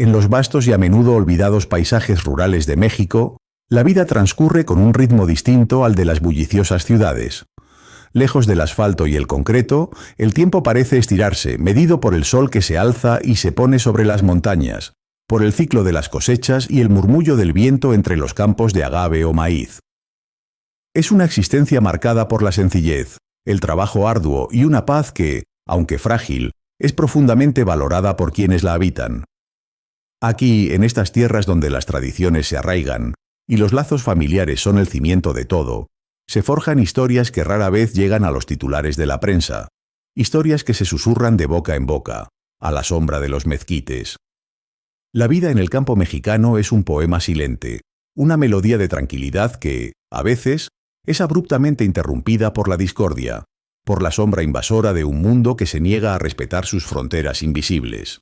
En los vastos y a menudo olvidados paisajes rurales de México, la vida transcurre con un ritmo distinto al de las bulliciosas ciudades. Lejos del asfalto y el concreto, el tiempo parece estirarse, medido por el sol que se alza y se pone sobre las montañas, por el ciclo de las cosechas y el murmullo del viento entre los campos de agave o maíz. Es una existencia marcada por la sencillez, el trabajo arduo y una paz que, aunque frágil, es profundamente valorada por quienes la habitan. Aquí, en estas tierras donde las tradiciones se arraigan y los lazos familiares son el cimiento de todo, se forjan historias que rara vez llegan a los titulares de la prensa, historias que se susurran de boca en boca, a la sombra de los mezquites. La vida en el campo mexicano es un poema silente, una melodía de tranquilidad que, a veces, es abruptamente interrumpida por la discordia, por la sombra invasora de un mundo que se niega a respetar sus fronteras invisibles.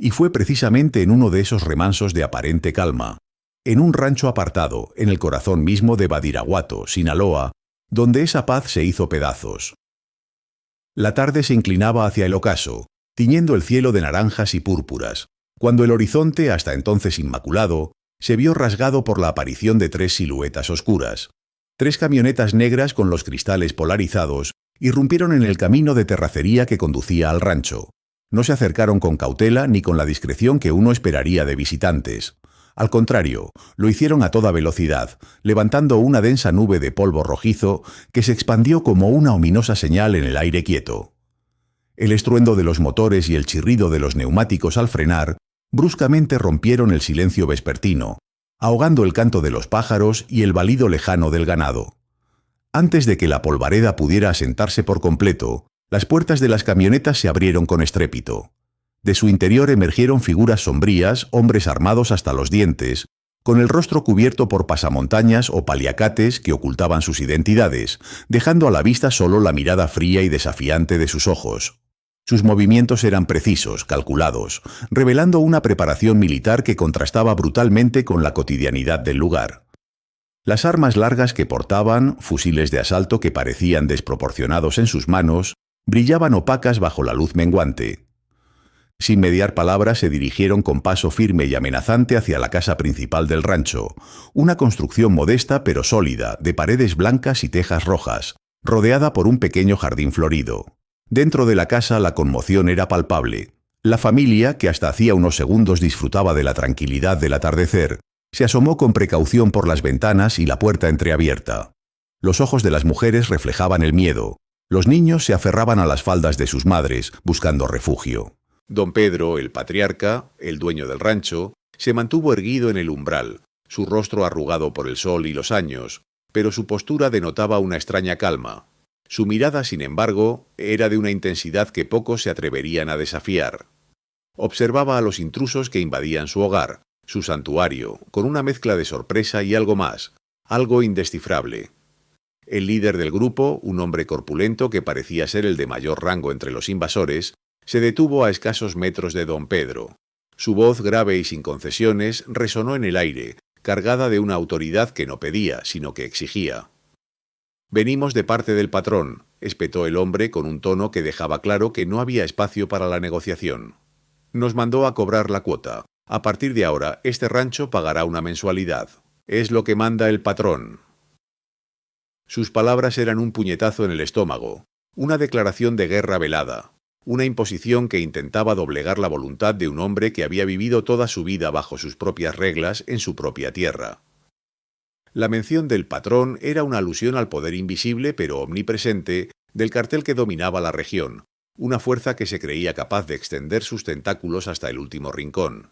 Y fue precisamente en uno de esos remansos de aparente calma, en un rancho apartado, en el corazón mismo de Badiraguato, Sinaloa, donde esa paz se hizo pedazos. La tarde se inclinaba hacia el ocaso, tiñendo el cielo de naranjas y púrpuras, cuando el horizonte, hasta entonces inmaculado, se vio rasgado por la aparición de tres siluetas oscuras. Tres camionetas negras con los cristales polarizados irrumpieron en el camino de terracería que conducía al rancho. No se acercaron con cautela ni con la discreción que uno esperaría de visitantes. Al contrario, lo hicieron a toda velocidad, levantando una densa nube de polvo rojizo que se expandió como una ominosa señal en el aire quieto. El estruendo de los motores y el chirrido de los neumáticos al frenar bruscamente rompieron el silencio vespertino, ahogando el canto de los pájaros y el balido lejano del ganado. Antes de que la polvareda pudiera asentarse por completo, las puertas de las camionetas se abrieron con estrépito. De su interior emergieron figuras sombrías, hombres armados hasta los dientes, con el rostro cubierto por pasamontañas o paliacates que ocultaban sus identidades, dejando a la vista solo la mirada fría y desafiante de sus ojos. Sus movimientos eran precisos, calculados, revelando una preparación militar que contrastaba brutalmente con la cotidianidad del lugar. Las armas largas que portaban, fusiles de asalto que parecían desproporcionados en sus manos, brillaban opacas bajo la luz menguante. Sin mediar palabra se dirigieron con paso firme y amenazante hacia la casa principal del rancho, una construcción modesta pero sólida, de paredes blancas y tejas rojas, rodeada por un pequeño jardín florido. Dentro de la casa la conmoción era palpable. La familia, que hasta hacía unos segundos disfrutaba de la tranquilidad del atardecer, se asomó con precaución por las ventanas y la puerta entreabierta. Los ojos de las mujeres reflejaban el miedo. Los niños se aferraban a las faldas de sus madres, buscando refugio. Don Pedro, el patriarca, el dueño del rancho, se mantuvo erguido en el umbral, su rostro arrugado por el sol y los años, pero su postura denotaba una extraña calma. Su mirada, sin embargo, era de una intensidad que pocos se atreverían a desafiar. Observaba a los intrusos que invadían su hogar, su santuario, con una mezcla de sorpresa y algo más, algo indescifrable. El líder del grupo, un hombre corpulento que parecía ser el de mayor rango entre los invasores, se detuvo a escasos metros de don Pedro. Su voz, grave y sin concesiones, resonó en el aire, cargada de una autoridad que no pedía, sino que exigía. «Venimos de parte del patrón», espetó el hombre con un tono que dejaba claro que no había espacio para la negociación. «Nos mandó a cobrar la cuota. A partir de ahora, este rancho pagará una mensualidad. Es lo que manda el patrón». Sus palabras eran un puñetazo en el estómago, una declaración de guerra velada, una imposición que intentaba doblegar la voluntad de un hombre que había vivido toda su vida bajo sus propias reglas en su propia tierra. La mención del patrón era una alusión al poder invisible pero omnipresente del cartel que dominaba la región, una fuerza que se creía capaz de extender sus tentáculos hasta el último rincón.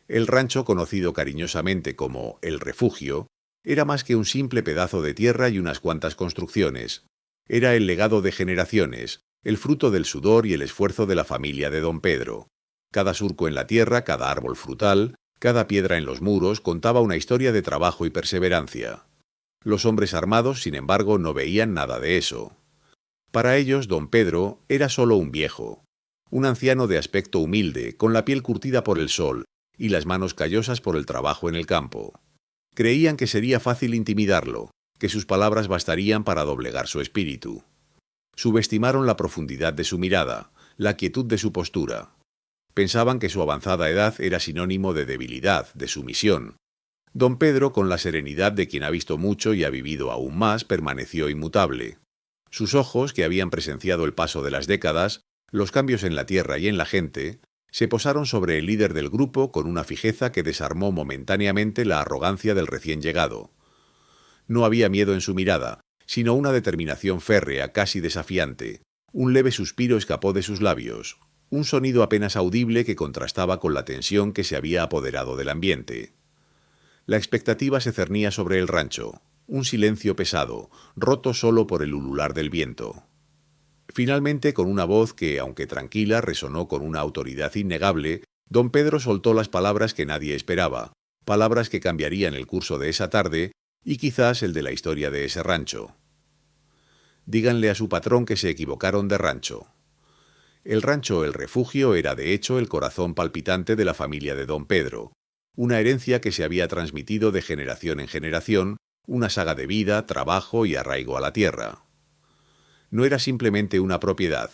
El rancho, conocido cariñosamente como El Refugio, era más que un simple pedazo de tierra y unas cuantas construcciones. Era el legado de generaciones, el fruto del sudor y el esfuerzo de la familia de don Pedro. Cada surco en la tierra, cada árbol frutal, cada piedra en los muros contaba una historia de trabajo y perseverancia. Los hombres armados, sin embargo, no veían nada de eso. Para ellos, don Pedro era solo un viejo, un anciano de aspecto humilde, con la piel curtida por el sol y las manos callosas por el trabajo en el campo. Creían que sería fácil intimidarlo, que sus palabras bastarían para doblegar su espíritu. Subestimaron la profundidad de su mirada, la quietud de su postura. Pensaban que su avanzada edad era sinónimo de debilidad, de sumisión. Don Pedro, con la serenidad de quien ha visto mucho y ha vivido aún más, permaneció inmutable. Sus ojos, que habían presenciado el paso de las décadas, los cambios en la tierra y en la gente, se posaron sobre el líder del grupo con una fijeza que desarmó momentáneamente la arrogancia del recién llegado. No había miedo en su mirada, sino una determinación férrea, casi desafiante. Un leve suspiro escapó de sus labios, un sonido apenas audible que contrastaba con la tensión que se había apoderado del ambiente. La expectativa se cernía sobre el rancho, un silencio pesado, roto solo por el ulular del viento. Finalmente, con una voz que, aunque tranquila, resonó con una autoridad innegable, don Pedro soltó las palabras que nadie esperaba, palabras que cambiarían el curso de esa tarde y quizás el de la historia de ese rancho. Díganle a su patrón que se equivocaron de rancho. El rancho El Refugio era de hecho el corazón palpitante de la familia de don Pedro, una herencia que se había transmitido de generación en generación, una saga de vida, trabajo y arraigo a la tierra. No era simplemente una propiedad.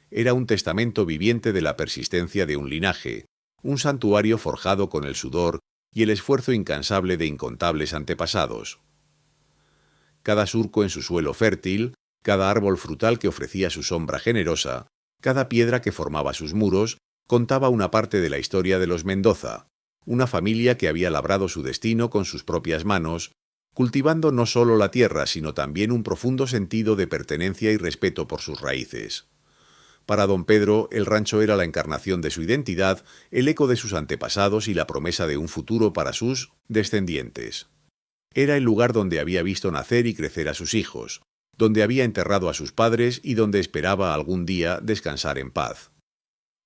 Era un testamento viviente de la persistencia de un linaje, un santuario forjado con el sudor y el esfuerzo incansable de incontables antepasados. Cada surco en su suelo fértil, cada árbol frutal que ofrecía su sombra generosa, cada piedra que formaba sus muros, contaba una parte de la historia de los Mendoza, una familia que había labrado su destino con sus propias manos, cultivando no solo la tierra, sino también un profundo sentido de pertenencia y respeto por sus raíces. Para don Pedro, el rancho era la encarnación de su identidad, el eco de sus antepasados y la promesa de un futuro para sus descendientes. Era el lugar donde había visto nacer y crecer a sus hijos, donde había enterrado a sus padres y donde esperaba algún día descansar en paz.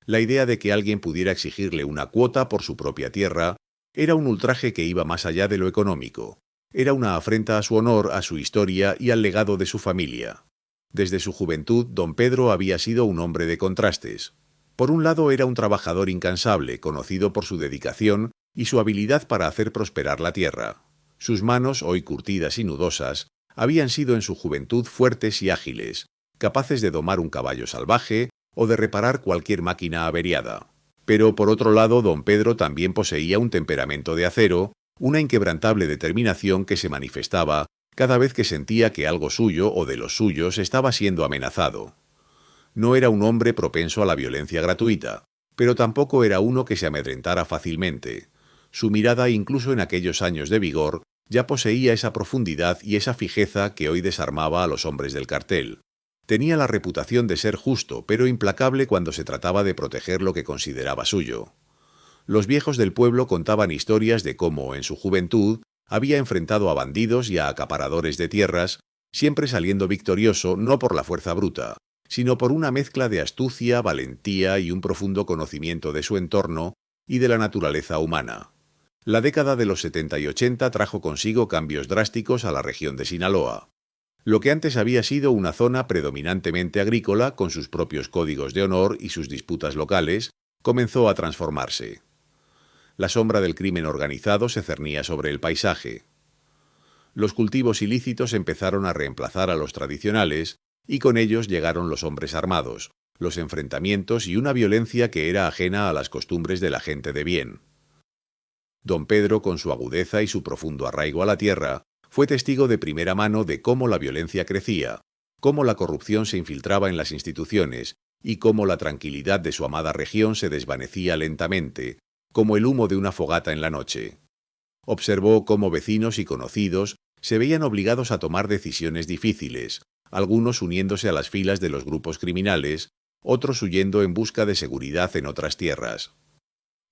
La idea de que alguien pudiera exigirle una cuota por su propia tierra era un ultraje que iba más allá de lo económico. Era una afrenta a su honor, a su historia y al legado de su familia. Desde su juventud, don Pedro había sido un hombre de contrastes. Por un lado era un trabajador incansable, conocido por su dedicación y su habilidad para hacer prosperar la tierra. Sus manos, hoy curtidas y nudosas, habían sido en su juventud fuertes y ágiles, capaces de domar un caballo salvaje o de reparar cualquier máquina averiada. Pero por otro lado, don Pedro también poseía un temperamento de acero, una inquebrantable determinación que se manifestaba cada vez que sentía que algo suyo o de los suyos estaba siendo amenazado. No era un hombre propenso a la violencia gratuita, pero tampoco era uno que se amedrentara fácilmente. Su mirada, incluso en aquellos años de vigor, ya poseía esa profundidad y esa fijeza que hoy desarmaba a los hombres del cartel. Tenía la reputación de ser justo, pero implacable cuando se trataba de proteger lo que consideraba suyo. Los viejos del pueblo contaban historias de cómo, en su juventud, había enfrentado a bandidos y a acaparadores de tierras, siempre saliendo victorioso no por la fuerza bruta, sino por una mezcla de astucia, valentía y un profundo conocimiento de su entorno y de la naturaleza humana. La década de los 70 y 80 trajo consigo cambios drásticos a la región de Sinaloa. Lo que antes había sido una zona predominantemente agrícola, con sus propios códigos de honor y sus disputas locales, comenzó a transformarse. La sombra del crimen organizado se cernía sobre el paisaje. Los cultivos ilícitos empezaron a reemplazar a los tradicionales, y con ellos llegaron los hombres armados, los enfrentamientos y una violencia que era ajena a las costumbres de la gente de bien. Don Pedro, con su agudeza y su profundo arraigo a la tierra, fue testigo de primera mano de cómo la violencia crecía, cómo la corrupción se infiltraba en las instituciones y cómo la tranquilidad de su amada región se desvanecía lentamente, como el humo de una fogata en la noche. Observó cómo vecinos y conocidos se veían obligados a tomar decisiones difíciles, algunos uniéndose a las filas de los grupos criminales, otros huyendo en busca de seguridad en otras tierras.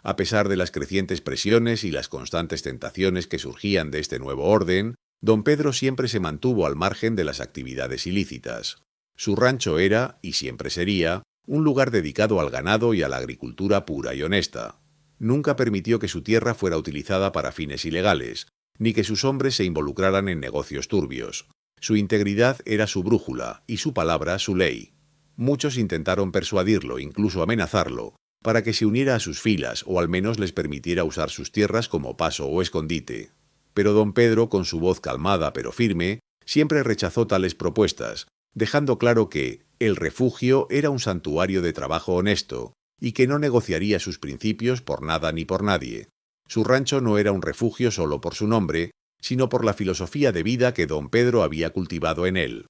A pesar de las crecientes presiones y las constantes tentaciones que surgían de este nuevo orden, don Pedro siempre se mantuvo al margen de las actividades ilícitas. Su rancho era, y siempre sería, un lugar dedicado al ganado y a la agricultura pura y honesta. Nunca permitió que su tierra fuera utilizada para fines ilegales, ni que sus hombres se involucraran en negocios turbios. Su integridad era su brújula y su palabra su ley. Muchos intentaron persuadirlo, incluso amenazarlo, para que se uniera a sus filas o al menos les permitiera usar sus tierras como paso o escondite. Pero don Pedro, con su voz calmada pero firme, siempre rechazó tales propuestas, dejando claro que El Refugio era un santuario de trabajo honesto, y que no negociaría sus principios por nada ni por nadie. Su rancho no era un refugio solo por su nombre, sino por la filosofía de vida que don Pedro había cultivado en él.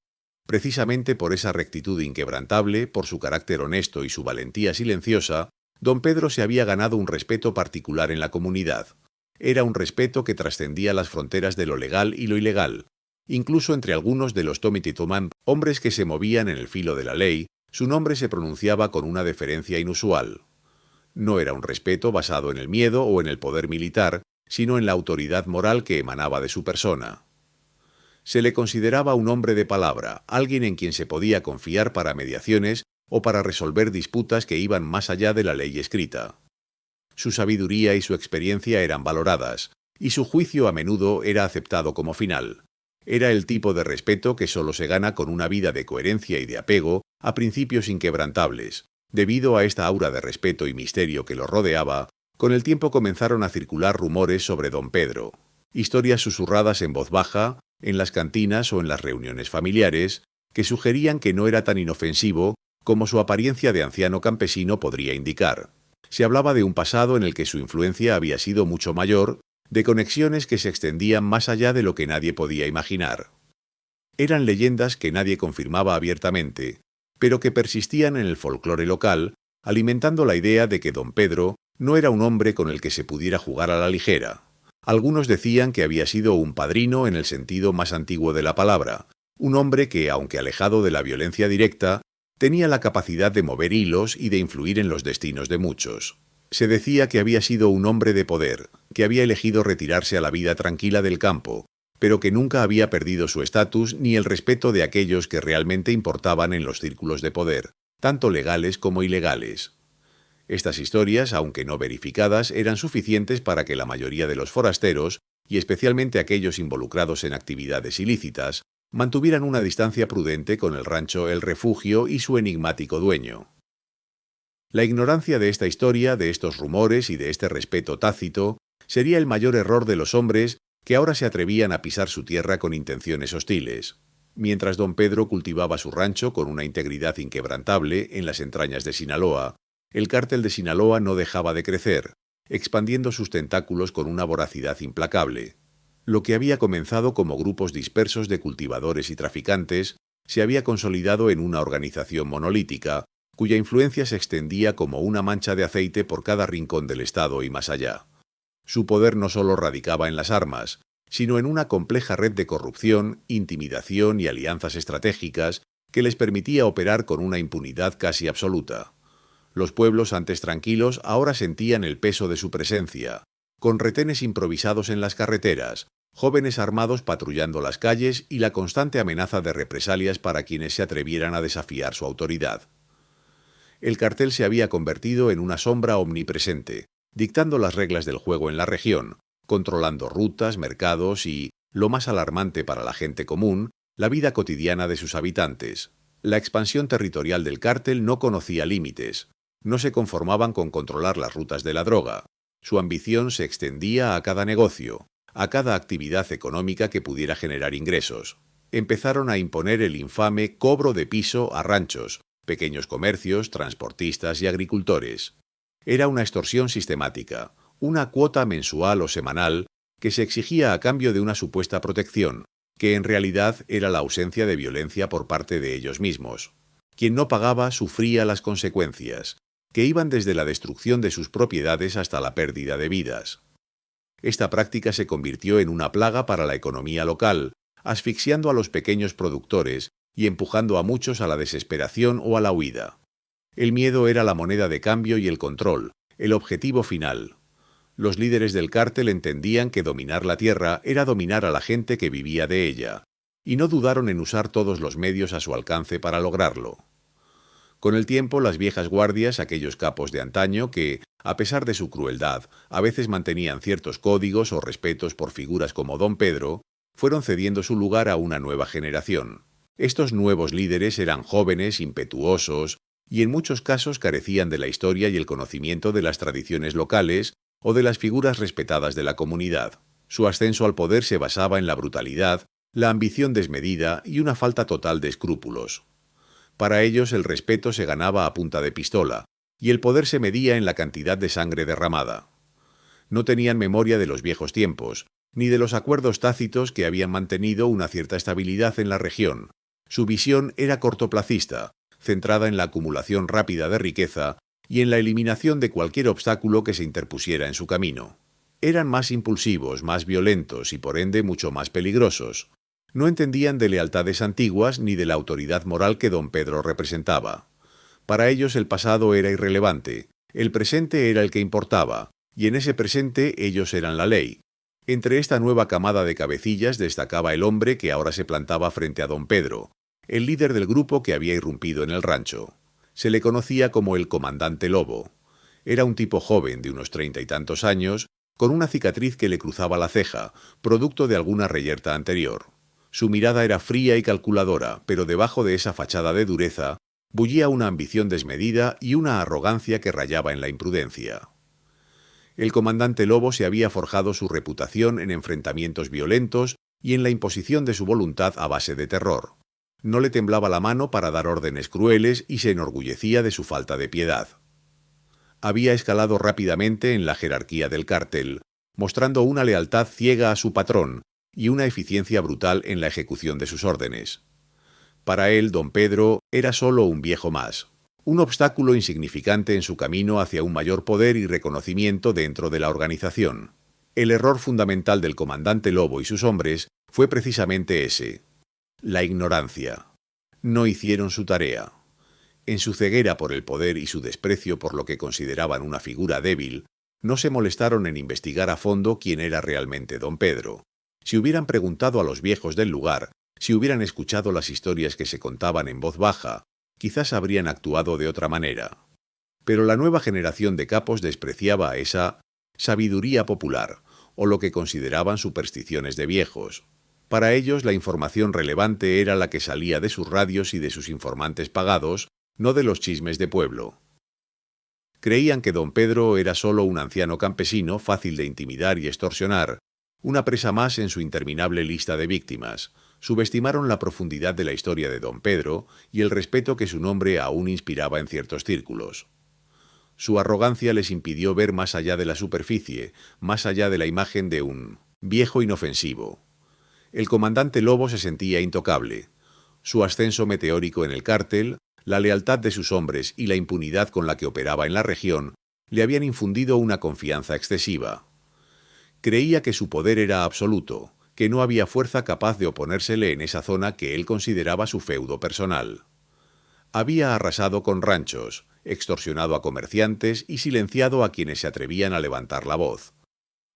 Precisamente por esa rectitud inquebrantable, por su carácter honesto y su valentía silenciosa, don Pedro se había ganado un respeto particular en la comunidad. Era un respeto que trascendía las fronteras de lo legal y lo ilegal. Incluso entre algunos de los Tomititumán, hombres que se movían en el filo de la ley, su nombre se pronunciaba con una deferencia inusual. No era un respeto basado en el miedo o en el poder militar, sino en la autoridad moral que emanaba de su persona. Se le consideraba un hombre de palabra, alguien en quien se podía confiar para mediaciones o para resolver disputas que iban más allá de la ley escrita. Su sabiduría y su experiencia eran valoradas, y su juicio a menudo era aceptado como final. Era el tipo de respeto que solo se gana con una vida de coherencia y de apego a principios inquebrantables. Debido a esta aura de respeto y misterio que lo rodeaba, con el tiempo comenzaron a circular rumores sobre don Pedro. Historias susurradas en voz baja, en las cantinas o en las reuniones familiares, que sugerían que no era tan inofensivo como su apariencia de anciano campesino podría indicar. Se hablaba de un pasado en el que su influencia había sido mucho mayor, de conexiones que se extendían más allá de lo que nadie podía imaginar. Eran leyendas que nadie confirmaba abiertamente, pero que persistían en el folclore local, alimentando la idea de que don Pedro no era un hombre con el que se pudiera jugar a la ligera. Algunos decían que había sido un padrino en el sentido más antiguo de la palabra, un hombre que, aunque alejado de la violencia directa, tenía la capacidad de mover hilos y de influir en los destinos de muchos. Se decía que había sido un hombre de poder, que había elegido retirarse a la vida tranquila del campo, pero que nunca había perdido su estatus ni el respeto de aquellos que realmente importaban en los círculos de poder, tanto legales como ilegales. Estas historias, aunque no verificadas, eran suficientes para que la mayoría de los forasteros, y especialmente aquellos involucrados en actividades ilícitas, mantuvieran una distancia prudente con el rancho El Refugio y su enigmático dueño. La ignorancia de esta historia, de estos rumores y de este respeto tácito, sería el mayor error de los hombres que ahora se atrevían a pisar su tierra con intenciones hostiles. Mientras don Pedro cultivaba su rancho con una integridad inquebrantable en las entrañas de Sinaloa, el cártel de Sinaloa no dejaba de crecer, expandiendo sus tentáculos con una voracidad implacable. Lo que había comenzado como grupos dispersos de cultivadores y traficantes se había consolidado en una organización monolítica, cuya influencia se extendía como una mancha de aceite por cada rincón del estado y más allá. Su poder no solo radicaba en las armas, sino en una compleja red de corrupción, intimidación y alianzas estratégicas que les permitía operar con una impunidad casi absoluta. Los pueblos antes tranquilos ahora sentían el peso de su presencia, con retenes improvisados en las carreteras, jóvenes armados patrullando las calles y la constante amenaza de represalias para quienes se atrevieran a desafiar su autoridad. El cartel se había convertido en una sombra omnipresente, dictando las reglas del juego en la región, controlando rutas, mercados y, lo más alarmante para la gente común, la vida cotidiana de sus habitantes. La expansión territorial del cártel no conocía límites. No se conformaban con controlar las rutas de la droga. Su ambición se extendía a cada negocio, a cada actividad económica que pudiera generar ingresos. Empezaron a imponer el infame cobro de piso a ranchos, pequeños comercios, transportistas y agricultores. Era una extorsión sistemática, una cuota mensual o semanal que se exigía a cambio de una supuesta protección, que en realidad era la ausencia de violencia por parte de ellos mismos. Quien no pagaba sufría las consecuencias, que iban desde la destrucción de sus propiedades hasta la pérdida de vidas. Esta práctica se convirtió en una plaga para la economía local, asfixiando a los pequeños productores y empujando a muchos a la desesperación o a la huida. El miedo era la moneda de cambio y el control, el objetivo final. Los líderes del cártel entendían que dominar la tierra era dominar a la gente que vivía de ella, y no dudaron en usar todos los medios a su alcance para lograrlo. Con el tiempo, las viejas guardias, aquellos capos de antaño que, a pesar de su crueldad, a veces mantenían ciertos códigos o respetos por figuras como don Pedro, fueron cediendo su lugar a una nueva generación. Estos nuevos líderes eran jóvenes, impetuosos, y en muchos casos carecían de la historia y el conocimiento de las tradiciones locales o de las figuras respetadas de la comunidad. Su ascenso al poder se basaba en la brutalidad, la ambición desmedida y una falta total de escrúpulos. Para ellos el respeto se ganaba a punta de pistola, y el poder se medía en la cantidad de sangre derramada. No tenían memoria de los viejos tiempos, ni de los acuerdos tácitos que habían mantenido una cierta estabilidad en la región. Su visión era cortoplacista, centrada en la acumulación rápida de riqueza y en la eliminación de cualquier obstáculo que se interpusiera en su camino. Eran más impulsivos, más violentos y por ende mucho más peligrosos. No entendían de lealtades antiguas ni de la autoridad moral que don Pedro representaba. Para ellos el pasado era irrelevante, el presente era el que importaba, y en ese presente ellos eran la ley. Entre esta nueva camada de cabecillas destacaba el hombre que ahora se plantaba frente a don Pedro, el líder del grupo que había irrumpido en el rancho. Se le conocía como el comandante Lobo. Era un tipo joven de unos 30 y tantos años, con una cicatriz que le cruzaba la ceja, producto de alguna reyerta anterior. Su mirada era fría y calculadora, pero debajo de esa fachada de dureza bullía una ambición desmedida y una arrogancia que rayaba en la imprudencia. El comandante Lobo se había forjado su reputación en enfrentamientos violentos y en la imposición de su voluntad a base de terror. No le temblaba la mano para dar órdenes crueles y se enorgullecía de su falta de piedad. Había escalado rápidamente en la jerarquía del cártel, mostrando una lealtad ciega a su patrón y una eficiencia brutal en la ejecución de sus órdenes. Para él, don Pedro era solo un viejo más, un obstáculo insignificante en su camino hacia un mayor poder y reconocimiento dentro de la organización. El error fundamental del comandante Lobo y sus hombres fue precisamente ese: la ignorancia. No hicieron su tarea. En su ceguera por el poder y su desprecio por lo que consideraban una figura débil, no se molestaron en investigar a fondo quién era realmente don Pedro. Si hubieran preguntado a los viejos del lugar, si hubieran escuchado las historias que se contaban en voz baja, quizás habrían actuado de otra manera. Pero la nueva generación de capos despreciaba esa sabiduría popular, o lo que consideraban supersticiones de viejos. Para ellos la información relevante era la que salía de sus radios y de sus informantes pagados, no de los chismes de pueblo. Creían que don Pedro era solo un anciano campesino fácil de intimidar y extorsionar, una presa más en su interminable lista de víctimas. Subestimaron la profundidad de la historia de don Pedro y el respeto que su nombre aún inspiraba en ciertos círculos. Su arrogancia les impidió ver más allá de la superficie, más allá de la imagen de un viejo inofensivo. El comandante Lobo se sentía intocable. Su ascenso meteórico en el cártel, la lealtad de sus hombres y la impunidad con la que operaba en la región le habían infundido una confianza excesiva. Creía que su poder era absoluto, que no había fuerza capaz de oponérsele en esa zona que él consideraba su feudo personal. Había arrasado con ranchos, extorsionado a comerciantes y silenciado a quienes se atrevían a levantar la voz.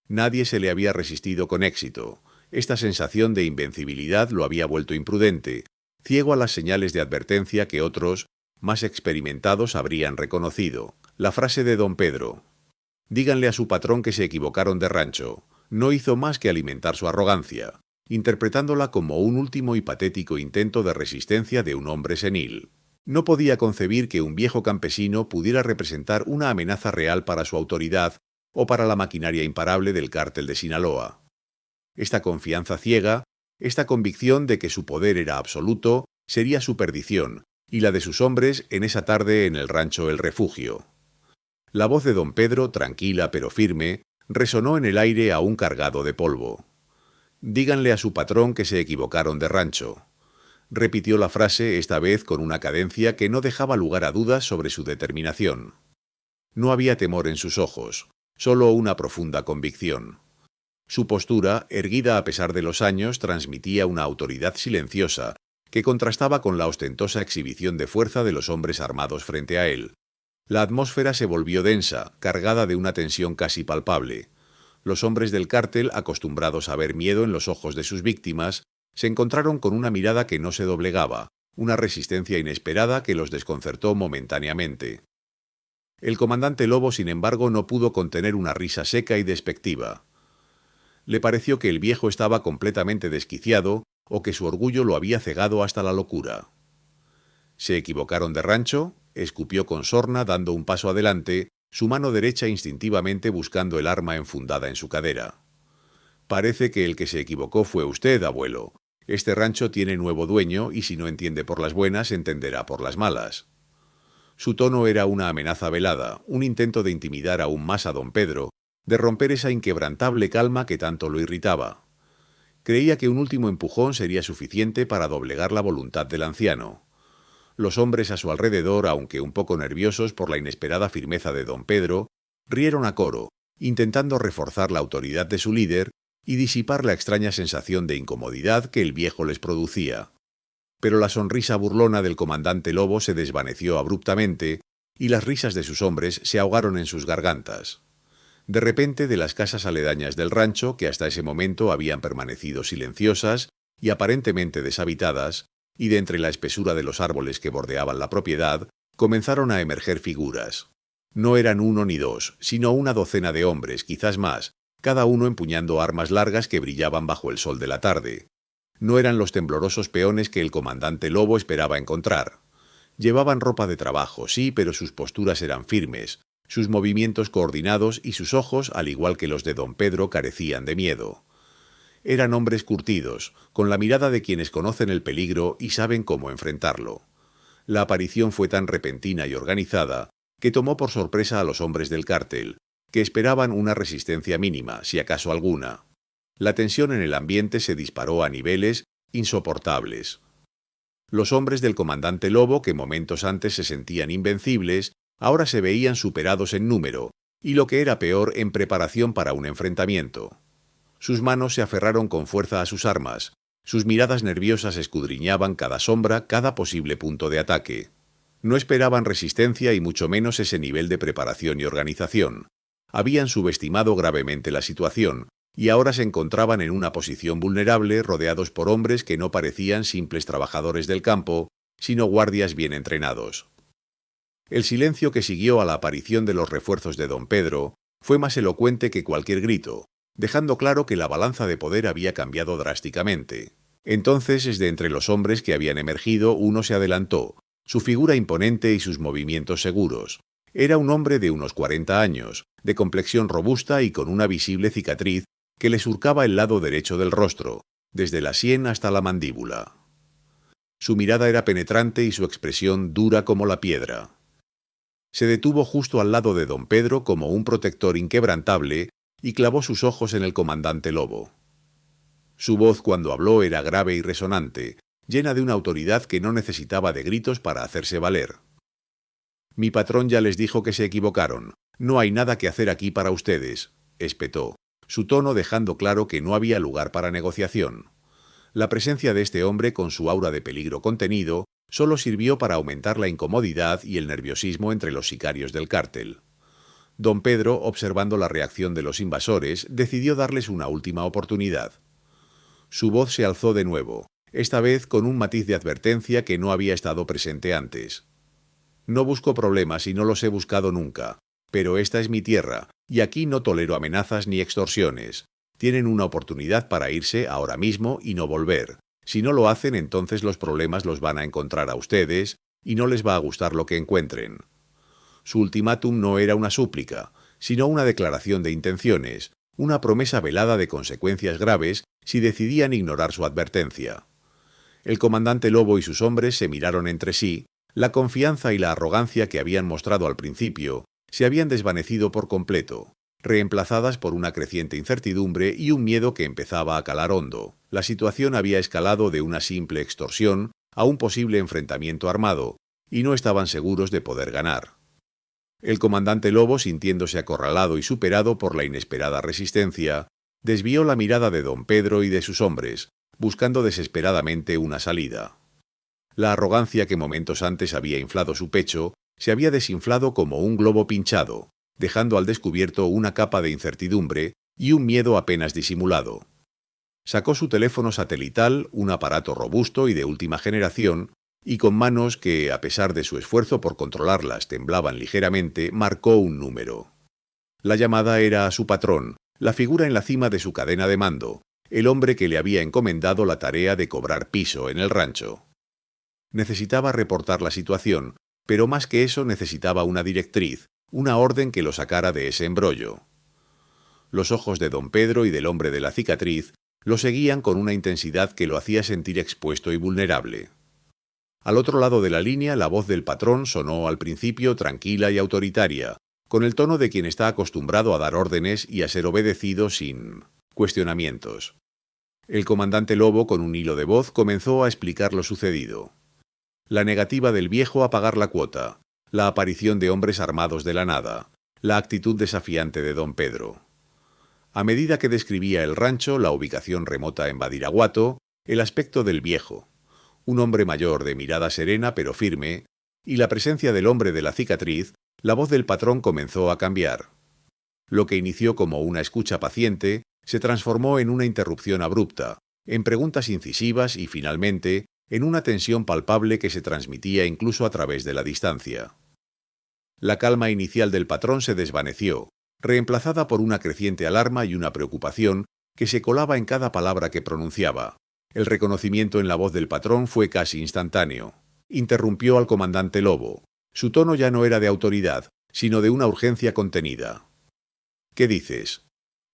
Nadie se le había resistido con éxito. Esta sensación de invencibilidad lo había vuelto imprudente, ciego a las señales de advertencia que otros, más experimentados, habrían reconocido. La frase de don Pedro: «Díganle a su patrón que se equivocaron de rancho», no hizo más que alimentar su arrogancia, interpretándola como un último y patético intento de resistencia de un hombre senil. No podía concebir que un viejo campesino pudiera representar una amenaza real para su autoridad o para la maquinaria imparable del cártel de Sinaloa. Esta confianza ciega, esta convicción de que su poder era absoluto, sería su perdición, y la de sus hombres en esa tarde en el rancho El Refugio. La voz de don Pedro, tranquila pero firme, resonó en el aire aún cargado de polvo. «Díganle a su patrón que se equivocaron de rancho». Repitió la frase, esta vez con una cadencia que no dejaba lugar a dudas sobre su determinación. No había temor en sus ojos, solo una profunda convicción. Su postura, erguida a pesar de los años, transmitía una autoridad silenciosa que contrastaba con la ostentosa exhibición de fuerza de los hombres armados frente a él. La atmósfera se volvió densa, cargada de una tensión casi palpable. Los hombres del cártel, acostumbrados a ver miedo en los ojos de sus víctimas, se encontraron con una mirada que no se doblegaba, una resistencia inesperada que los desconcertó momentáneamente. El comandante Lobo, sin embargo, no pudo contener una risa seca y despectiva. Le pareció que el viejo estaba completamente desquiciado o que su orgullo lo había cegado hasta la locura. «¿Se equivocaron de rancho?», escupió con sorna dando un paso adelante, su mano derecha instintivamente buscando el arma enfundada en su cadera. «Parece que el que se equivocó fue usted, abuelo. Este rancho tiene nuevo dueño y si no entiende por las buenas, entenderá por las malas». Su tono era una amenaza velada, un intento de intimidar aún más a don Pedro, de romper esa inquebrantable calma que tanto lo irritaba. Creía que un último empujón sería suficiente para doblegar la voluntad del anciano. Los hombres a su alrededor, aunque un poco nerviosos por la inesperada firmeza de don Pedro, rieron a coro, intentando reforzar la autoridad de su líder y disipar la extraña sensación de incomodidad que el viejo les producía. Pero la sonrisa burlona del comandante Lobo se desvaneció abruptamente y las risas de sus hombres se ahogaron en sus gargantas. De repente, de las casas aledañas del rancho, que hasta ese momento habían permanecido silenciosas y aparentemente deshabitadas, y de entre la espesura de los árboles que bordeaban la propiedad, comenzaron a emerger figuras. No eran uno ni dos, sino una docena de hombres, quizás más, cada uno empuñando armas largas que brillaban bajo el sol de la tarde. No eran los temblorosos peones que el comandante Lobo esperaba encontrar. Llevaban ropa de trabajo, sí, pero sus posturas eran firmes, sus movimientos coordinados y sus ojos, al igual que los de don Pedro, carecían de miedo. Eran hombres curtidos, con la mirada de quienes conocen el peligro y saben cómo enfrentarlo. La aparición fue tan repentina y organizada que tomó por sorpresa a los hombres del cártel, que esperaban una resistencia mínima, si acaso alguna. La tensión en el ambiente se disparó a niveles insoportables. Los hombres del comandante Lobo, que momentos antes se sentían invencibles, ahora se veían superados en número, y lo que era peor, en preparación para un enfrentamiento. Sus manos se aferraron con fuerza a sus armas, sus miradas nerviosas escudriñaban cada sombra, cada posible punto de ataque. No esperaban resistencia y mucho menos ese nivel de preparación y organización. Habían subestimado gravemente la situación, y ahora se encontraban en una posición vulnerable, rodeados por hombres que no parecían simples trabajadores del campo, sino guardias bien entrenados. El silencio que siguió a la aparición de los refuerzos de don Pedro fue más elocuente que cualquier grito, dejando claro que la balanza de poder había cambiado drásticamente. Entonces, desde entre los hombres que habían emergido, uno se adelantó, su figura imponente y sus movimientos seguros. Era un hombre de unos 40 años, de complexión robusta y con una visible cicatriz que le surcaba el lado derecho del rostro, desde la sien hasta la mandíbula. Su mirada era penetrante y su expresión dura como la piedra. Se detuvo justo al lado de don Pedro como un protector inquebrantable y clavó sus ojos en el comandante Lobo. Su voz cuando habló era grave y resonante, llena de una autoridad que no necesitaba de gritos para hacerse valer. «Mi patrón ya les dijo que se equivocaron. No hay nada que hacer aquí para ustedes», espetó, su tono dejando claro que no había lugar para negociación. La presencia de este hombre, con su aura de peligro contenido, solo sirvió para aumentar la incomodidad y el nerviosismo entre los sicarios del cártel. Don Pedro, observando la reacción de los invasores, decidió darles una última oportunidad. Su voz se alzó de nuevo, esta vez con un matiz de advertencia que no había estado presente antes. «No busco problemas y no los he buscado nunca, pero esta es mi tierra, y aquí no tolero amenazas ni extorsiones. Tienen una oportunidad para irse ahora mismo y no volver. Si no lo hacen, entonces los problemas los van a encontrar a ustedes y no les va a gustar lo que encuentren». Su ultimátum no era una súplica, sino una declaración de intenciones, una promesa velada de consecuencias graves si decidían ignorar su advertencia. El comandante Lobo y sus hombres se miraron entre sí. La confianza y la arrogancia que habían mostrado al principio se habían desvanecido por completo, reemplazadas por una creciente incertidumbre y un miedo que empezaba a calar hondo. La situación había escalado de una simple extorsión a un posible enfrentamiento armado, y no estaban seguros de poder ganar. El comandante Lobo, sintiéndose acorralado y superado por la inesperada resistencia, desvió la mirada de don Pedro y de sus hombres, buscando desesperadamente una salida. La arrogancia que momentos antes había inflado su pecho se había desinflado como un globo pinchado, dejando al descubierto una capa de incertidumbre y un miedo apenas disimulado. Sacó su teléfono satelital, un aparato robusto y de última generación, y con manos que, a pesar de su esfuerzo por controlarlas, temblaban ligeramente, marcó un número. La llamada era a su patrón, la figura en la cima de su cadena de mando, el hombre que le había encomendado la tarea de cobrar piso en el rancho. Necesitaba reportar la situación, pero más que eso necesitaba una directriz, una orden que lo sacara de ese embrollo. Los ojos de don Pedro y del hombre de la cicatriz lo seguían con una intensidad que lo hacía sentir expuesto y vulnerable. Al otro lado de la línea, la voz del patrón sonó al principio tranquila y autoritaria, con el tono de quien está acostumbrado a dar órdenes y a ser obedecido sin cuestionamientos. El comandante Lobo, con un hilo de voz, comenzó a explicar lo sucedido. La negativa del viejo a pagar la cuota, la aparición de hombres armados de la nada, la actitud desafiante de don Pedro. A medida que describía el rancho, la ubicación remota en Badiraguato, el aspecto del viejo, un hombre mayor de mirada serena pero firme, y la presencia del hombre de la cicatriz, la voz del patrón comenzó a cambiar. Lo que inició como una escucha paciente se transformó en una interrupción abrupta, en preguntas incisivas y, finalmente, en una tensión palpable que se transmitía incluso a través de la distancia. La calma inicial del patrón se desvaneció, reemplazada por una creciente alarma y una preocupación que se colaba en cada palabra que pronunciaba. El reconocimiento en la voz del patrón fue casi instantáneo. Interrumpió al comandante Lobo. Su tono ya no era de autoridad, sino de una urgencia contenida. ¿Qué dices?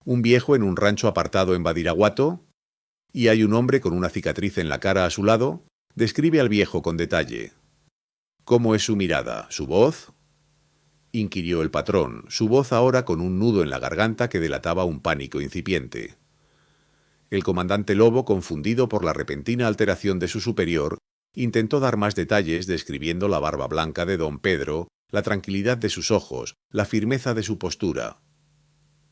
¿Un viejo en un rancho apartado en Badiraguato? ¿Y hay un hombre con una cicatriz en la cara a su lado? Describe al viejo con detalle. ¿Cómo es su mirada? ¿Su voz? Inquirió el patrón, su voz ahora con un nudo en la garganta que delataba un pánico incipiente. El comandante Lobo, confundido por la repentina alteración de su superior, intentó dar más detalles describiendo la barba blanca de don Pedro, la tranquilidad de sus ojos, la firmeza de su postura.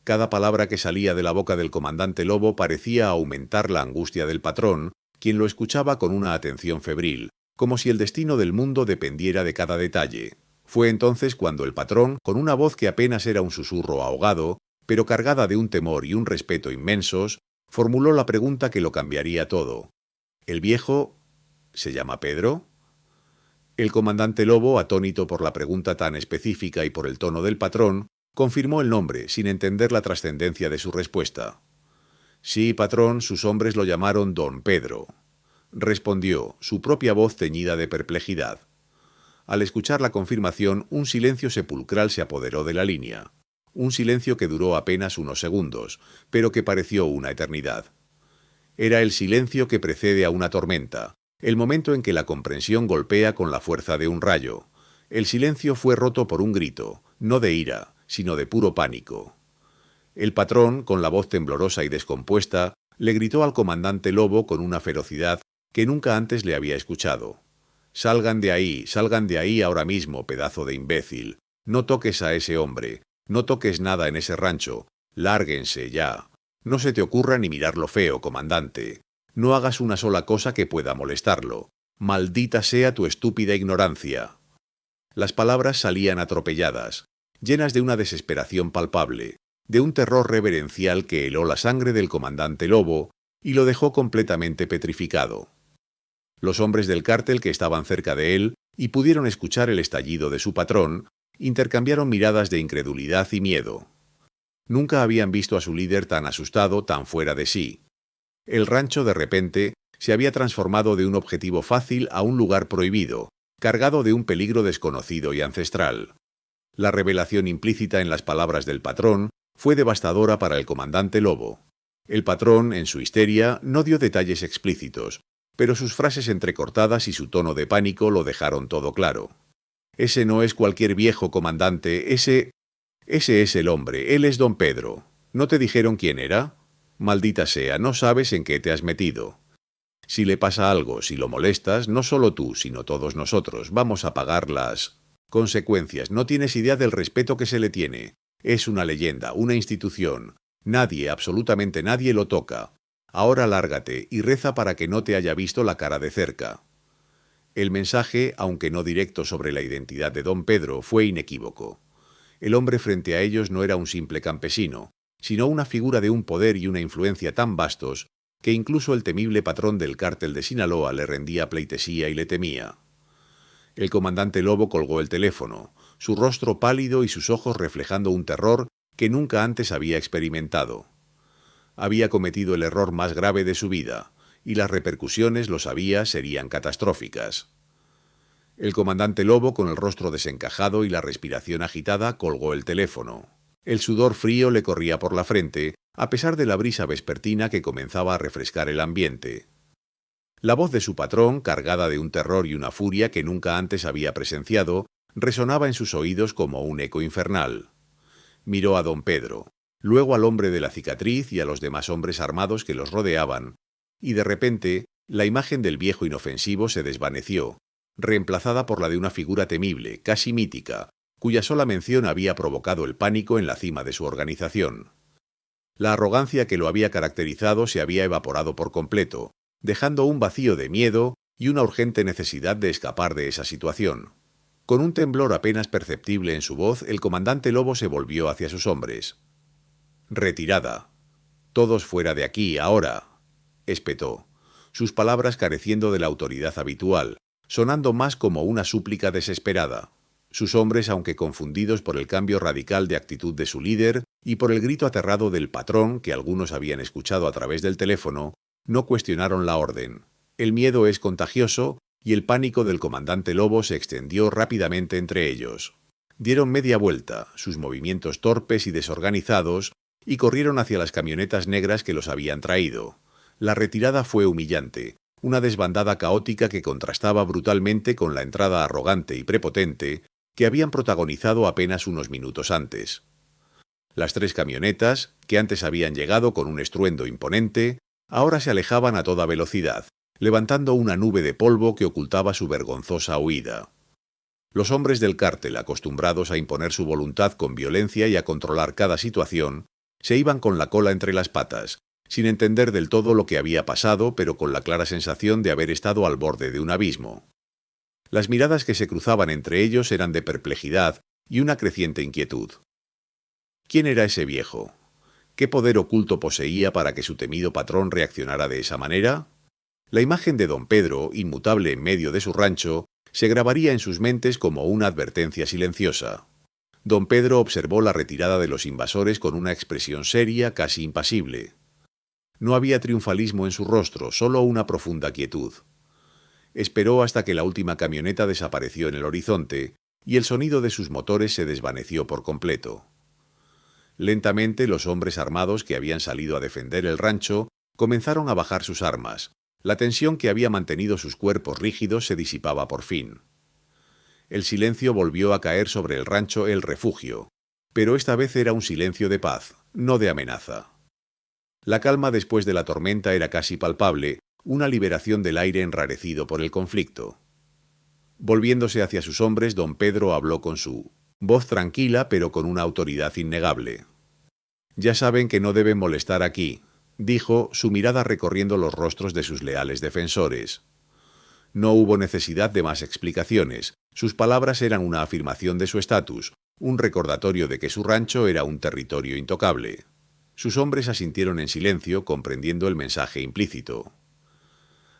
Cada palabra que salía de la boca del comandante Lobo parecía aumentar la angustia del patrón, quien lo escuchaba con una atención febril, como si el destino del mundo dependiera de cada detalle. Fue entonces cuando el patrón, con una voz que apenas era un susurro ahogado, pero cargada de un temor y un respeto inmensos, formuló la pregunta que lo cambiaría todo. ¿El viejo se llama Pedro? El comandante Lobo, atónito por la pregunta tan específica y por el tono del patrón, confirmó el nombre, sin entender la trascendencia de su respuesta. Sí, patrón, sus hombres lo llamaron don Pedro. Respondió, su propia voz teñida de perplejidad. Al escuchar la confirmación, un silencio sepulcral se apoderó de la línea. Un silencio que duró apenas unos segundos, pero que pareció una eternidad. Era el silencio que precede a una tormenta, el momento en que la comprensión golpea con la fuerza de un rayo. El silencio fue roto por un grito, no de ira, sino de puro pánico. El patrón, con la voz temblorosa y descompuesta, le gritó al comandante Lobo con una ferocidad que nunca antes le había escuchado. Salgan de ahí ahora mismo, pedazo de imbécil. No toques a ese hombre, no toques nada en ese rancho. Lárguense ya. No se te ocurra ni mirarlo feo, comandante. No hagas una sola cosa que pueda molestarlo. Maldita sea tu estúpida ignorancia. Las palabras salían atropelladas, llenas de una desesperación palpable, de un terror reverencial que heló la sangre del comandante Lobo y lo dejó completamente petrificado. Los hombres del cártel que estaban cerca de él y pudieron escuchar el estallido de su patrón, intercambiaron miradas de incredulidad y miedo. Nunca habían visto a su líder tan asustado, tan fuera de sí. El rancho, de repente, se había transformado de un objetivo fácil a un lugar prohibido, cargado de un peligro desconocido y ancestral. La revelación implícita en las palabras del patrón fue devastadora para el comandante Lobo. El patrón, en su histeria, no dio detalles explícitos, pero sus frases entrecortadas y su tono de pánico lo dejaron todo claro. Ese no es cualquier viejo, comandante, ese es el hombre, él es don Pedro. ¿No te dijeron quién era? Maldita sea, no sabes en qué te has metido. Si le pasa algo, si lo molestas, no solo tú, sino todos nosotros, vamos a pagar las consecuencias. No tienes idea del respeto que se le tiene. Es una leyenda, una institución. Nadie, absolutamente nadie lo toca. Ahora lárgate y reza para que no te haya visto la cara de cerca. El mensaje, aunque no directo sobre la identidad de don Pedro, fue inequívoco. El hombre frente a ellos no era un simple campesino, sino una figura de un poder y una influencia tan vastos que incluso el temible patrón del cártel de Sinaloa le rendía pleitesía y le temía. El comandante Lobo colgó el teléfono, su rostro pálido y sus ojos reflejando un terror que nunca antes había experimentado. Había cometido el error más grave de su vida, y las repercusiones, lo sabía, serían catastróficas. El comandante Lobo, con el rostro desencajado y la respiración agitada, colgó el teléfono. El sudor frío le corría por la frente, a pesar de la brisa vespertina que comenzaba a refrescar el ambiente. La voz de su patrón, cargada de un terror y una furia que nunca antes había presenciado, resonaba en sus oídos como un eco infernal. Miró a don Pedro, luego al hombre de la cicatriz y a los demás hombres armados que los rodeaban, y de repente, la imagen del viejo inofensivo se desvaneció, reemplazada por la de una figura temible, casi mítica, cuya sola mención había provocado el pánico en la cima de su organización. La arrogancia que lo había caracterizado se había evaporado por completo, dejando un vacío de miedo y una urgente necesidad de escapar de esa situación. Con un temblor apenas perceptible en su voz, el comandante Lobo se volvió hacia sus hombres. «Retirada. Todos fuera de aquí, ahora», espetó, sus palabras careciendo de la autoridad habitual, sonando más como una súplica desesperada. Sus hombres, aunque confundidos por el cambio radical de actitud de su líder y por el grito aterrado del patrón que algunos habían escuchado a través del teléfono, no cuestionaron la orden. El miedo es contagioso y el pánico del comandante Lobo se extendió rápidamente entre ellos. Dieron media vuelta, sus movimientos torpes y desorganizados, y corrieron hacia las camionetas negras que los habían traído. La retirada fue humillante, una desbandada caótica que contrastaba brutalmente con la entrada arrogante y prepotente que habían protagonizado apenas unos minutos antes. Las 3 camionetas, que antes habían llegado con un estruendo imponente, ahora se alejaban a toda velocidad, levantando una nube de polvo que ocultaba su vergonzosa huida. Los hombres del cártel, acostumbrados a imponer su voluntad con violencia y a controlar cada situación, se iban con la cola entre las patas, sin entender del todo lo que había pasado, pero con la clara sensación de haber estado al borde de un abismo. Las miradas que se cruzaban entre ellos eran de perplejidad y una creciente inquietud. ¿Quién era ese viejo? ¿Qué poder oculto poseía para que su temido patrón reaccionara de esa manera? La imagen de don Pedro, inmutable en medio de su rancho, se grabaría en sus mentes como una advertencia silenciosa. Don Pedro observó la retirada de los invasores con una expresión seria, casi impasible. No había triunfalismo en su rostro, solo una profunda quietud. Esperó hasta que la última camioneta desapareció en el horizonte y el sonido de sus motores se desvaneció por completo. Lentamente los hombres armados que habían salido a defender el rancho comenzaron a bajar sus armas. La tensión que había mantenido sus cuerpos rígidos se disipaba por fin. El silencio volvió a caer sobre el rancho El Refugio, pero esta vez era un silencio de paz, no de amenaza. La calma después de la tormenta era casi palpable, una liberación del aire enrarecido por el conflicto. Volviéndose hacia sus hombres, don Pedro habló con su voz tranquila pero con una autoridad innegable. «Ya saben que no deben molestar aquí», dijo, su mirada recorriendo los rostros de sus leales defensores. No hubo necesidad de más explicaciones. Sus palabras eran una afirmación de su estatus, un recordatorio de que su rancho era un territorio intocable. Sus hombres asintieron en silencio, comprendiendo el mensaje implícito.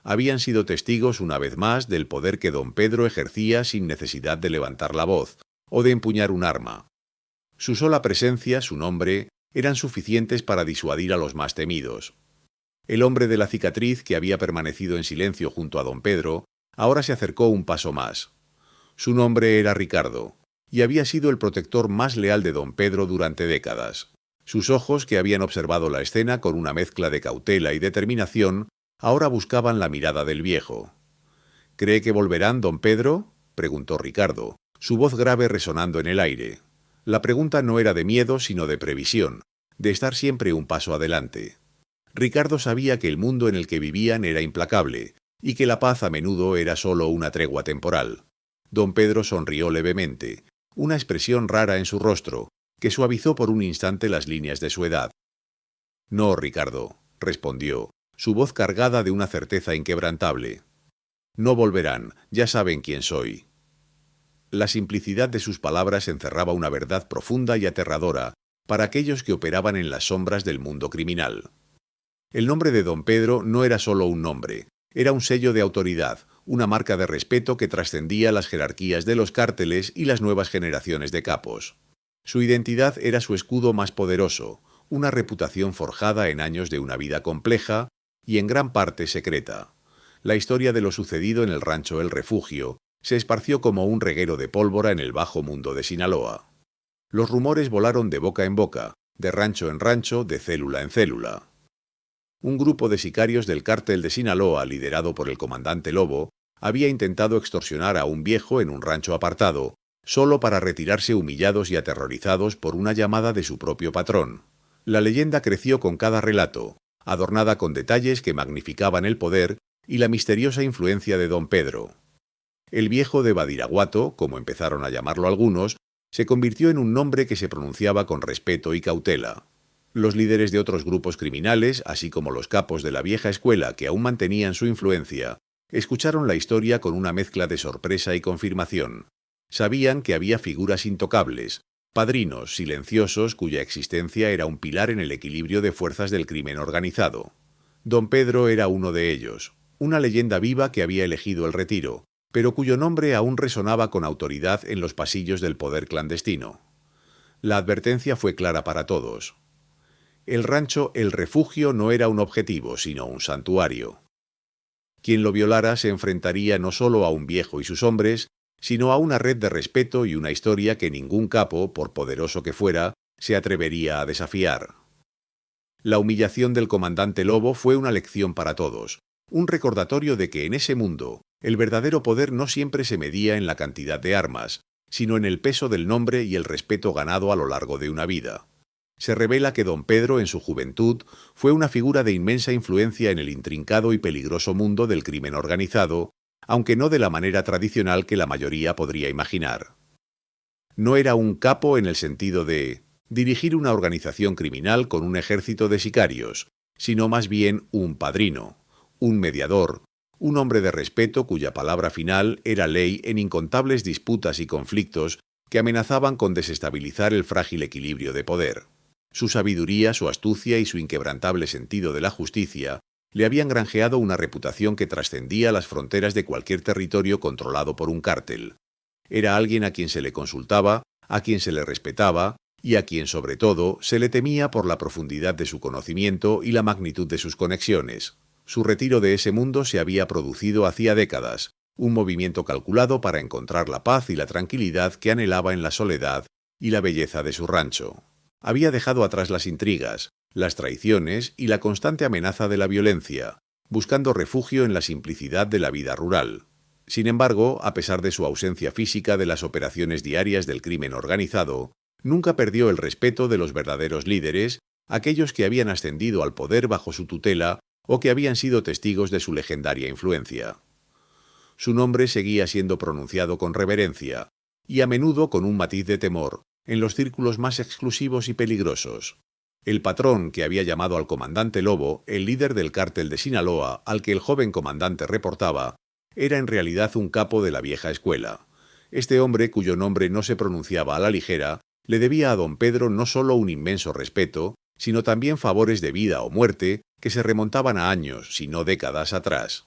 Habían sido testigos una vez más del poder que don Pedro ejercía sin necesidad de levantar la voz o de empuñar un arma. Su sola presencia, su nombre, eran suficientes para disuadir a los más temidos. El hombre de la cicatriz, que había permanecido en silencio junto a don Pedro, ahora se acercó un paso más. Su nombre era Ricardo, y había sido el protector más leal de don Pedro durante décadas. Sus ojos, que habían observado la escena con una mezcla de cautela y determinación, ahora buscaban la mirada del viejo. «¿Cree que volverán, don Pedro?», preguntó Ricardo, su voz grave resonando en el aire. La pregunta no era de miedo, sino de previsión, de estar siempre un paso adelante. Ricardo sabía que el mundo en el que vivían era implacable, y que la paz a menudo era solo una tregua temporal. Don Pedro sonrió levemente, una expresión rara en su rostro, que suavizó por un instante las líneas de su edad. «No, Ricardo», respondió, su voz cargada de una certeza inquebrantable. «No volverán, ya saben quién soy». La simplicidad de sus palabras encerraba una verdad profunda y aterradora para aquellos que operaban en las sombras del mundo criminal. El nombre de don Pedro no era solo un nombre, era un sello de autoridad, una marca de respeto que trascendía las jerarquías de los cárteles y las nuevas generaciones de capos. Su identidad era su escudo más poderoso, una reputación forjada en años de una vida compleja y en gran parte secreta. La historia de lo sucedido en el rancho El Refugio se esparció como un reguero de pólvora en el bajo mundo de Sinaloa. Los rumores volaron de boca en boca, de rancho en rancho, de célula en célula. Un grupo de sicarios del cártel de Sinaloa, liderado por el comandante Lobo, había intentado extorsionar a un viejo en un rancho apartado, solo para retirarse humillados y aterrorizados por una llamada de su propio patrón. La leyenda creció con cada relato, adornada con detalles que magnificaban el poder y la misteriosa influencia de don Pedro. El viejo de Badiraguato, como empezaron a llamarlo algunos, se convirtió en un nombre que se pronunciaba con respeto y cautela. Los líderes de otros grupos criminales, así como los capos de la vieja escuela que aún mantenían su influencia, escucharon la historia con una mezcla de sorpresa y confirmación. Sabían que había figuras intocables, padrinos silenciosos cuya existencia era un pilar en el equilibrio de fuerzas del crimen organizado. Don Pedro era uno de ellos, una leyenda viva que había elegido el retiro, pero cuyo nombre aún resonaba con autoridad en los pasillos del poder clandestino. La advertencia fue clara para todos. El rancho El Refugio no era un objetivo, sino un santuario. Quien lo violara se enfrentaría no solo a un viejo y sus hombres, sino a una red de respeto y una historia que ningún capo, por poderoso que fuera, se atrevería a desafiar. La humillación del comandante Lobo fue una lección para todos, un recordatorio de que en ese mundo, el verdadero poder no siempre se medía en la cantidad de armas, sino en el peso del nombre y el respeto ganado a lo largo de una vida. Se revela que don Pedro, en su juventud, fue una figura de inmensa influencia en el intrincado y peligroso mundo del crimen organizado, aunque no de la manera tradicional que la mayoría podría imaginar. No era un capo en el sentido de dirigir una organización criminal con un ejército de sicarios, sino más bien un padrino, un mediador, un hombre de respeto cuya palabra final era ley en incontables disputas y conflictos que amenazaban con desestabilizar el frágil equilibrio de poder. Su sabiduría, su astucia y su inquebrantable sentido de la justicia le habían granjeado una reputación que trascendía las fronteras de cualquier territorio controlado por un cártel. Era alguien a quien se le consultaba, a quien se le respetaba y a quien, sobre todo, se le temía por la profundidad de su conocimiento y la magnitud de sus conexiones. Su retiro de ese mundo se había producido hacía décadas, un movimiento calculado para encontrar la paz y la tranquilidad que anhelaba en la soledad y la belleza de su rancho. Había dejado atrás las intrigas, las traiciones y la constante amenaza de la violencia, buscando refugio en la simplicidad de la vida rural. Sin embargo, a pesar de su ausencia física de las operaciones diarias del crimen organizado, nunca perdió el respeto de los verdaderos líderes, aquellos que habían ascendido al poder bajo su tutela o que habían sido testigos de su legendaria influencia. Su nombre seguía siendo pronunciado con reverencia, y a menudo con un matiz de temor, en los círculos más exclusivos y peligrosos. El patrón que había llamado al comandante Lobo, el líder del cártel de Sinaloa, al que el joven comandante reportaba, era en realidad un capo de la vieja escuela. Este hombre, cuyo nombre no se pronunciaba a la ligera, le debía a don Pedro no solo un inmenso respeto, sino también favores de vida o muerte que se remontaban a años, si no décadas atrás.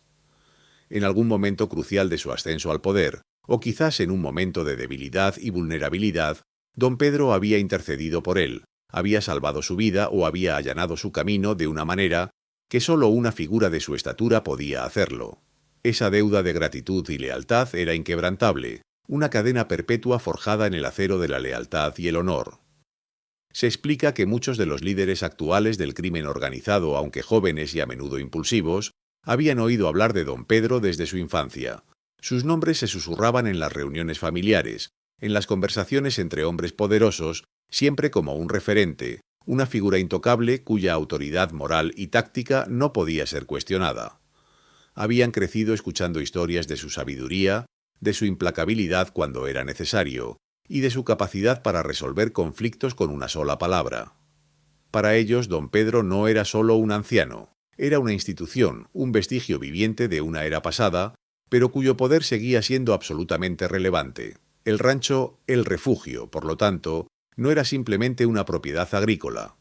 En algún momento crucial de su ascenso al poder, o quizás en un momento de debilidad y vulnerabilidad, don Pedro había intercedido por él, había salvado su vida o había allanado su camino de una manera que solo una figura de su estatura podía hacerlo. Esa deuda de gratitud y lealtad era inquebrantable, una cadena perpetua forjada en el acero de la lealtad y el honor. Se explica que muchos de los líderes actuales del crimen organizado, aunque jóvenes y a menudo impulsivos, habían oído hablar de don Pedro desde su infancia. Sus nombres se susurraban en las reuniones familiares, en las conversaciones entre hombres poderosos, siempre como un referente, una figura intocable cuya autoridad moral y táctica no podía ser cuestionada. Habían crecido escuchando historias de su sabiduría, de su implacabilidad cuando era necesario, y de su capacidad para resolver conflictos con una sola palabra. Para ellos, don Pedro no era solo un anciano, era una institución, un vestigio viviente de una era pasada, pero cuyo poder seguía siendo absolutamente relevante. El rancho El Refugio, por lo tanto, no era simplemente una propiedad agrícola.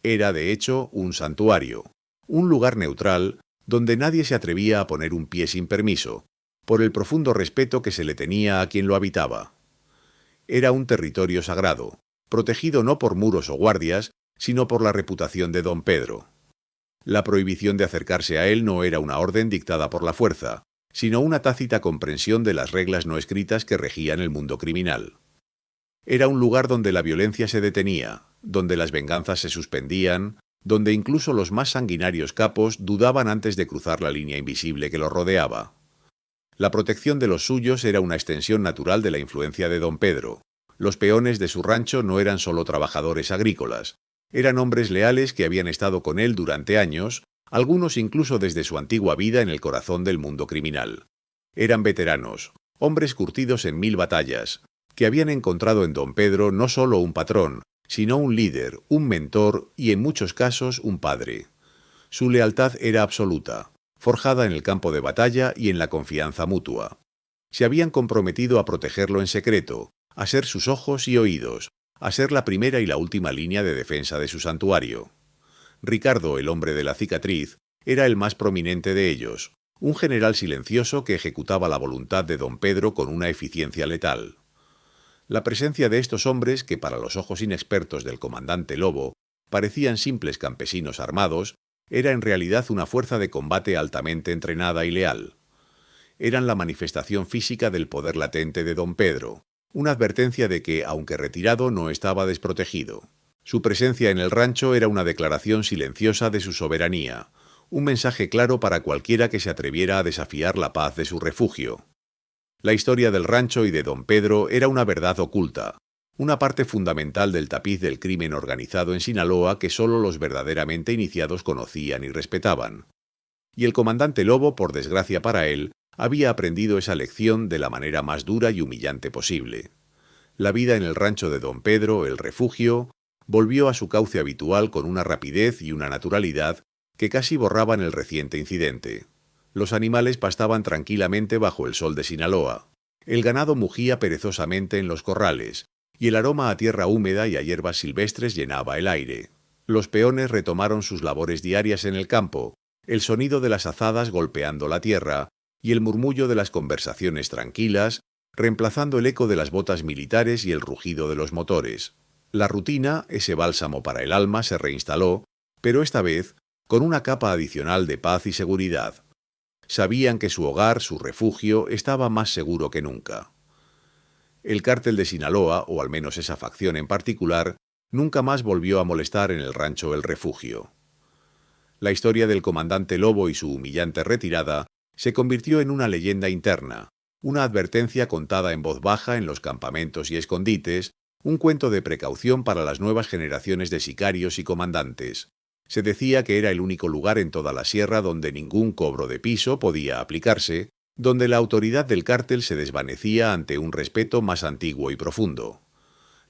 Era, de hecho, un santuario, un lugar neutral donde nadie se atrevía a poner un pie sin permiso, por el profundo respeto que se le tenía a quien lo habitaba. Era un territorio sagrado, protegido no por muros o guardias, sino por la reputación de don Pedro. La prohibición de acercarse a él no era una orden dictada por la fuerza, sino una tácita comprensión de las reglas no escritas que regían el mundo criminal. Era un lugar donde la violencia se detenía, donde las venganzas se suspendían, donde incluso los más sanguinarios capos dudaban antes de cruzar la línea invisible que los rodeaba. La protección de los suyos era una extensión natural de la influencia de don Pedro. Los peones de su rancho no eran solo trabajadores agrícolas, eran hombres leales que habían estado con él durante años, algunos incluso desde su antigua vida en el corazón del mundo criminal. Eran veteranos, hombres curtidos en 1000 batallas, que habían encontrado en don Pedro no solo un patrón, sino un líder, un mentor y en muchos casos un padre. Su lealtad era absoluta, forjada en el campo de batalla y en la confianza mutua. Se habían comprometido a protegerlo en secreto, a ser sus ojos y oídos, a ser la primera y la última línea de defensa de su santuario. Ricardo, el hombre de la cicatriz, era el más prominente de ellos, un general silencioso que ejecutaba la voluntad de don Pedro con una eficiencia letal. La presencia de estos hombres, que para los ojos inexpertos del comandante Lobo parecían simples campesinos armados, era en realidad una fuerza de combate altamente entrenada y leal. Eran la manifestación física del poder latente de don Pedro, una advertencia de que, aunque retirado, no estaba desprotegido. Su presencia en el rancho era una declaración silenciosa de su soberanía, un mensaje claro para cualquiera que se atreviera a desafiar la paz de su refugio. La historia del rancho y de don Pedro era una verdad oculta, una parte fundamental del tapiz del crimen organizado en Sinaloa que solo los verdaderamente iniciados conocían y respetaban. Y el comandante Lobo, por desgracia para él, había aprendido esa lección de la manera más dura y humillante posible. La vida en el rancho de don Pedro, el refugio, volvió a su cauce habitual con una rapidez y una naturalidad que casi borraban el reciente incidente. Los animales pastaban tranquilamente bajo el sol de Sinaloa. El ganado mugía perezosamente en los corrales, y el aroma a tierra húmeda y a hierbas silvestres llenaba el aire. Los peones retomaron sus labores diarias en el campo, el sonido de las azadas golpeando la tierra y el murmullo de las conversaciones tranquilas, reemplazando el eco de las botas militares y el rugido de los motores. La rutina, ese bálsamo para el alma, se reinstaló, pero esta vez con una capa adicional de paz y seguridad. Sabían que su hogar, su refugio, estaba más seguro que nunca. El cártel de Sinaloa, o al menos esa facción en particular, nunca más volvió a molestar en el rancho El Refugio. La historia del comandante Lobo y su humillante retirada se convirtió en una leyenda interna, una advertencia contada en voz baja en los campamentos y escondites, un cuento de precaución para las nuevas generaciones de sicarios y comandantes. Se decía que era el único lugar en toda la sierra donde ningún cobro de piso podía aplicarse, donde la autoridad del cártel se desvanecía ante un respeto más antiguo y profundo.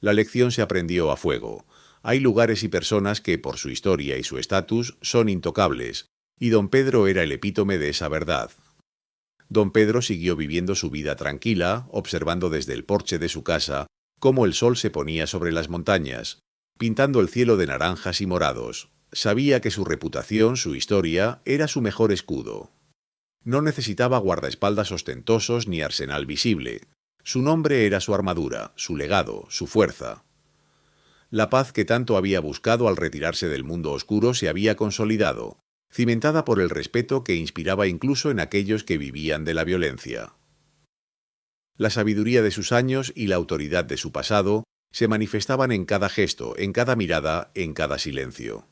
La lección se aprendió a fuego. Hay lugares y personas que, por su historia y su estatus, son intocables, y don Pedro era el epítome de esa verdad. Don Pedro siguió viviendo su vida tranquila, observando desde el porche de su casa cómo el sol se ponía sobre las montañas, pintando el cielo de naranjas y morados. Sabía que su reputación, su historia, era su mejor escudo. No necesitaba guardaespaldas ostentosos ni arsenal visible. Su nombre era su armadura, su legado, su fuerza. La paz que tanto había buscado al retirarse del mundo oscuro se había consolidado, cimentada por el respeto que inspiraba incluso en aquellos que vivían de la violencia. La sabiduría de sus años y la autoridad de su pasado se manifestaban en cada gesto, en cada mirada, en cada silencio.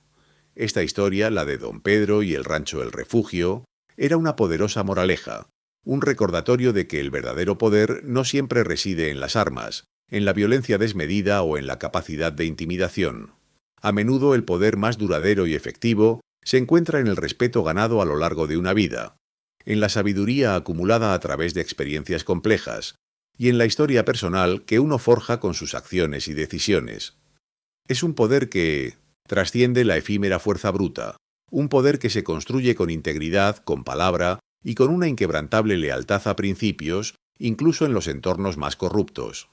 Esta historia, la de don Pedro y el rancho El Refugio, era una poderosa moraleja, un recordatorio de que el verdadero poder no siempre reside en las armas, en la violencia desmedida o en la capacidad de intimidación. A menudo el poder más duradero y efectivo se encuentra en el respeto ganado a lo largo de una vida, en la sabiduría acumulada a través de experiencias complejas, y en la historia personal que uno forja con sus acciones y decisiones. Es un poder que trasciende la efímera fuerza bruta, un poder que se construye con integridad, con palabra y con una inquebrantable lealtad a principios, incluso en los entornos más corruptos.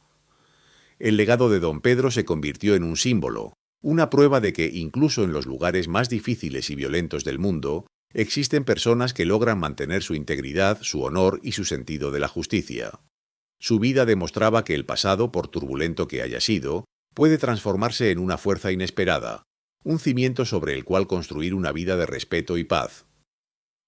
El legado de don Pedro se convirtió en un símbolo, una prueba de que incluso en los lugares más difíciles y violentos del mundo, existen personas que logran mantener su integridad, su honor y su sentido de la justicia. Su vida demostraba que el pasado, por turbulento que haya sido, puede transformarse en una fuerza inesperada, un cimiento sobre el cual construir una vida de respeto y paz.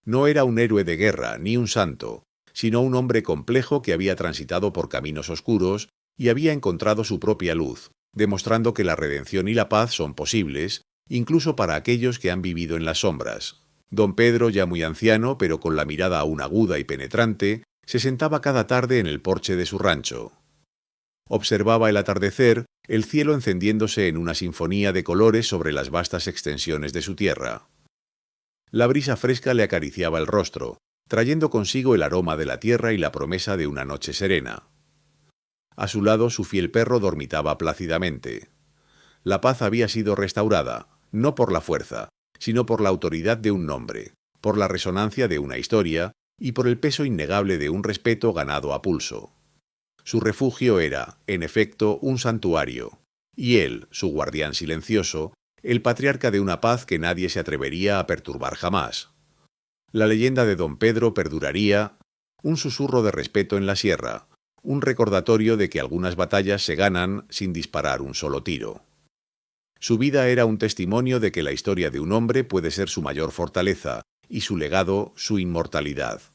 No era un héroe de guerra ni un santo, sino un hombre complejo que había transitado por caminos oscuros y había encontrado su propia luz, demostrando que la redención y la paz son posibles, incluso para aquellos que han vivido en las sombras. Don Pedro, ya muy anciano, pero con la mirada aún aguda y penetrante, se sentaba cada tarde en el porche de su rancho. Observaba el atardecer, el cielo encendiéndose en una sinfonía de colores sobre las vastas extensiones de su tierra. La brisa fresca le acariciaba el rostro, trayendo consigo el aroma de la tierra y la promesa de una noche serena. A su lado su fiel perro dormitaba plácidamente. La paz había sido restaurada, no por la fuerza, sino por la autoridad de un nombre, por la resonancia de una historia y por el peso innegable de un respeto ganado a pulso. Su refugio era, en efecto, un santuario, y él, su guardián silencioso, el patriarca de una paz que nadie se atrevería a perturbar jamás. La leyenda de don Pedro perduraría, un susurro de respeto en la sierra, un recordatorio de que algunas batallas se ganan sin disparar un solo tiro. Su vida era un testimonio de que la historia de un hombre puede ser su mayor fortaleza y su legado su inmortalidad.